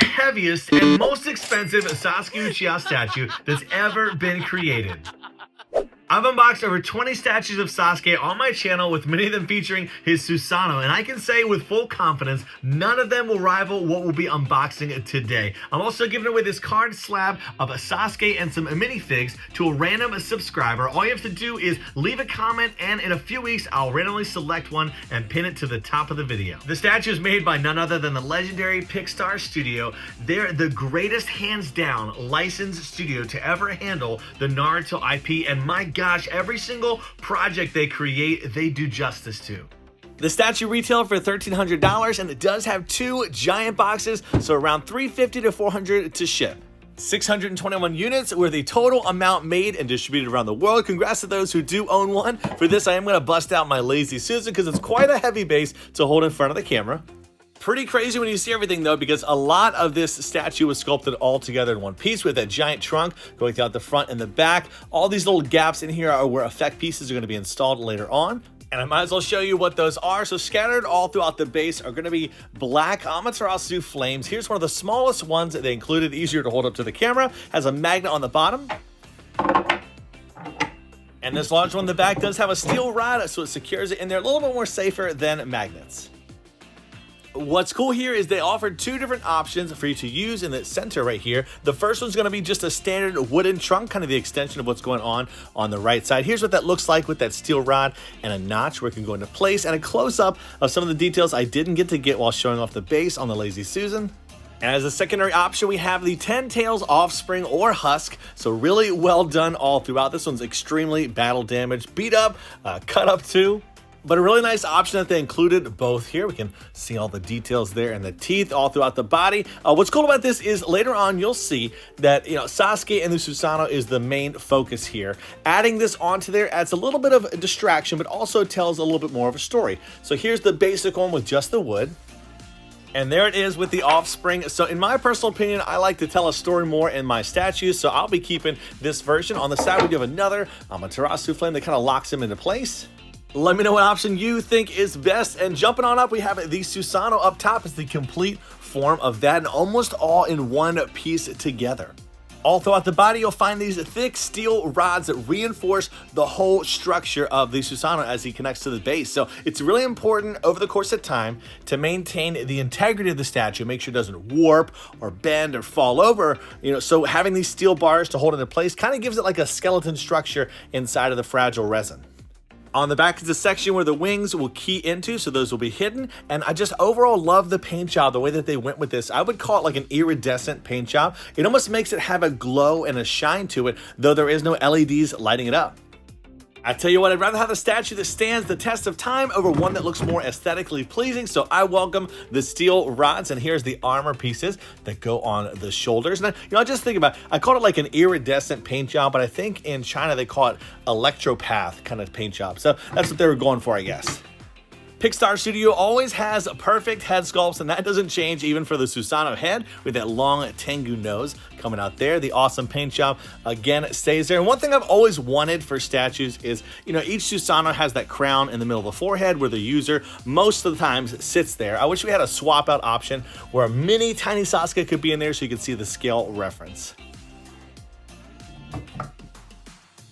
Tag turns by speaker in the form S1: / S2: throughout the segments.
S1: heaviest, and most expensive Sasuke Uchiha statue that's ever been created. I've unboxed over 20 statues of Sasuke on my channel, with many of them featuring his Susanoo, and I can say with full confidence, none of them will rival what we'll be unboxing today. I'm also giving away this card slab of a Sasuke and some minifigs to a random subscriber. All you have to do is leave a comment, and in a few weeks, I'll randomly select one and pin it to the top of the video. The statue is made by none other than the legendary Pickstar Studio. They're the greatest, hands down, licensed studio to ever handle the Naruto IP, and my gosh, every single project they create, they do justice to. The statue retailed for $1,300, and it does have 2 giant boxes, so around $350 to $400 to ship. 621 units were the total amount made and distributed around the world. Congrats to those who do own one. For this, I am going to bust out my Lazy Susan because it's quite a heavy base to hold in front of the camera. Pretty crazy when you see everything though, because a lot of this statue was sculpted all together in one piece, with that giant trunk going throughout the front and the back. All these little gaps in here are where effect pieces are going to be installed later on. And I might as well show you what those are. So scattered all throughout the base are going to be black Amaterasu flames. Here's one of the smallest ones that they included, easier to hold up to the camera. Has a magnet on the bottom. And this large one in the back does have a steel rod, so it secures it in there a little bit more safer than magnets. What's cool here is they offered 2 different options for you to use in the center right here. The first one's going to be just a standard wooden trunk, kind of the extension of what's going on the right side. Here's what that looks like with that steel rod and a notch where it can go into place, and a close-up of some of the details I didn't get to get while showing off the base on the Lazy Susan. And as a secondary option, we have the 10 Tails Offspring or Husk. So really well done all throughout. This one's extremely battle damaged, beat up, cut up too. But a really nice option that they included both here. We can see all the details there and the teeth all throughout the body. What's cool about this is later on you'll see that, Sasuke and the Susanoo is the main focus here. Adding this onto there adds a little bit of a distraction, but also tells a little bit more of a story. So here's the basic one with just the wood. And there it is with the Offspring. So in my personal opinion, I like to tell a story more in my statues, so I'll be keeping this version. On the side, we do have another Amaterasu flame that kind of locks him into place. Let me know what option you think is best. And jumping on up, we have the Susanoo up top. It's the complete form of that, and almost all in one piece together. All throughout the body, you'll find these thick steel rods that reinforce the whole structure of the Susanoo as he connects to the base. So it's really important over the course of time to maintain the integrity of the statue, make sure it doesn't warp or bend or fall over. So having these steel bars to hold it in place kind of gives it like a skeleton structure inside of the fragile resin. On the back is a section where the wings will key into, so those will be hidden. And I just overall love the paint job, the way that they went with this. I would call it like an iridescent paint job. It almost makes it have a glow and a shine to it, though there is no LEDs lighting it up. I tell you what, I'd rather have a statue that stands the test of time over one that looks more aesthetically pleasing, so I welcome the steel rods, and here's the armor pieces that go on the shoulders. And I just think about it, I called it like an iridescent paint job, but I think in China they call it electropath kind of paint job, so that's what they were going for, I guess. Pickstar Studio always has perfect head sculpts, and that doesn't change even for the Susanoo head with that long Tengu nose coming out there. The awesome paint job again stays there. And one thing I've always wanted for statues is, each Susanoo has that crown in the middle of the forehead where the user most of the times sits there. I wish we had a swap out option where a mini tiny Sasuke could be in there so you could see the scale reference.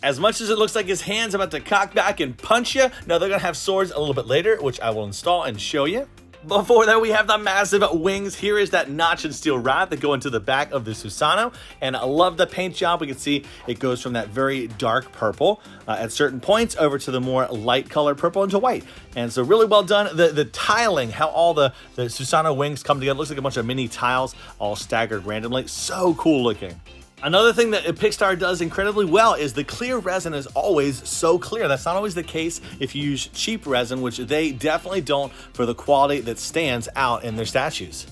S1: As much as it looks like his hand's about to cock back and punch you, now they're going to have swords a little bit later, which I will install and show you. Before that, we have the massive wings. Here is that notch and steel rod that go into the back of the Susanoo. And I love the paint job. We can see it goes from that very dark purple at certain points over to the more light colored purple into white. And so really well done. The tiling, how all the Susanoo wings come together. It looks like a bunch of mini tiles all staggered randomly. So cool looking. Another thing that Pickstar does incredibly well is the clear resin is always so clear. That's not always the case if you use cheap resin, which they definitely don't for the quality that stands out in their statues.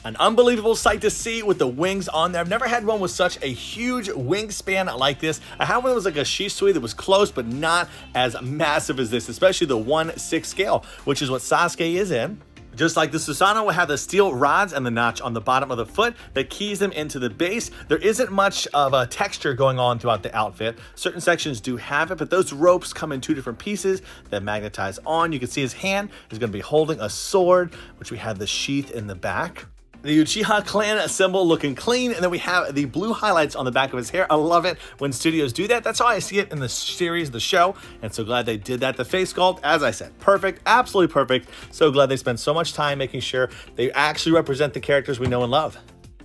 S1: An unbelievable sight to see with the wings on there. I've never had one with such a huge wingspan like this. I had one that was like a Shisui that was close, but not as massive as this, especially the 1/6 scale, which is what Sasuke is in. Just like the Susanoo will have the steel rods and the notch on the bottom of the foot that keys them into the base. There isn't much of a texture going on throughout the outfit. Certain sections do have it, but those ropes come in 2 different pieces that magnetize on. You can see his hand is going to be holding a sword, which we have the sheath in the back. The Uchiha clan symbol looking clean, and then we have the blue highlights on the back of his hair. I love it when studios do that. That's how I see it in the series, the show, and so glad they did that. The face sculpt, as I said, perfect, absolutely perfect. So glad they spent so much time making sure they actually represent the characters we know and love.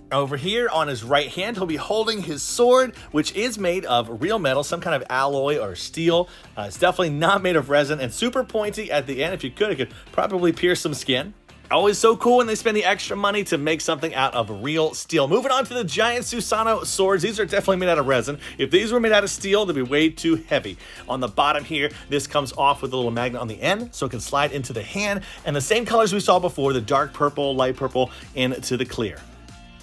S1: Over here on his right hand, he'll be holding his sword, which is made of real metal, some kind of alloy or steel. It's definitely not made of resin, and super pointy at the end. If you could, it could probably pierce some skin. Always so cool when they spend the extra money to make something out of real steel. Moving on to the giant Susanoo swords. These are definitely made out of resin. If these were made out of steel, they'd be way too heavy. On the bottom here, this comes off with a little magnet on the end, so it can slide into the hand. And the same colors we saw before, the dark purple, light purple, into the clear.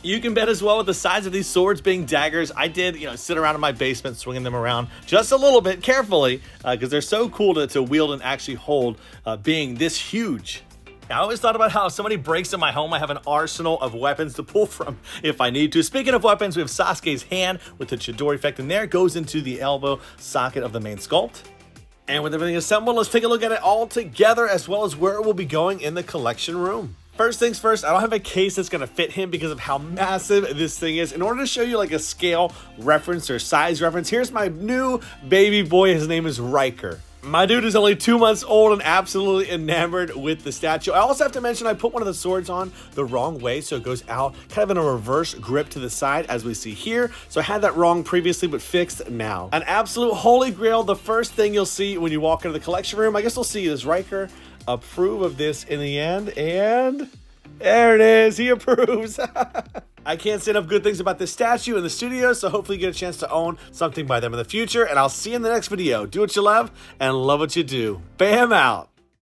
S1: You can bet as well with the size of these swords being daggers. I did, sit around in my basement swinging them around just a little bit carefully because they're so cool to wield and actually hold being this huge. I always thought about how if somebody breaks in my home, I have an arsenal of weapons to pull from if I need to. Speaking of weapons, we have Sasuke's hand with the Chidori effect in there. It goes into the elbow socket of the main sculpt. And with everything assembled, let's take a look at it all together as well as where it will be going in the collection room. First things first, I don't have a case that's going to fit him because of how massive this thing is. In order to show you like a scale reference or size reference, here's my new baby boy. His name is Riker. My dude is only 2 months old and absolutely enamored with the statue. I also have to mention I put one of the swords on the wrong way, so it goes out kind of in a reverse grip to the side as we see here. So I had that wrong previously, but fixed now. An absolute holy grail. The first thing you'll see when you walk into the collection room, I guess we'll see is Riker approve of this in the end, and there it is. He approves. I can't say enough good things about this statue in the studio, so hopefully you get a chance to own something by them in the future, and I'll see you in the next video. Do what you love, and love what you do. Bam out.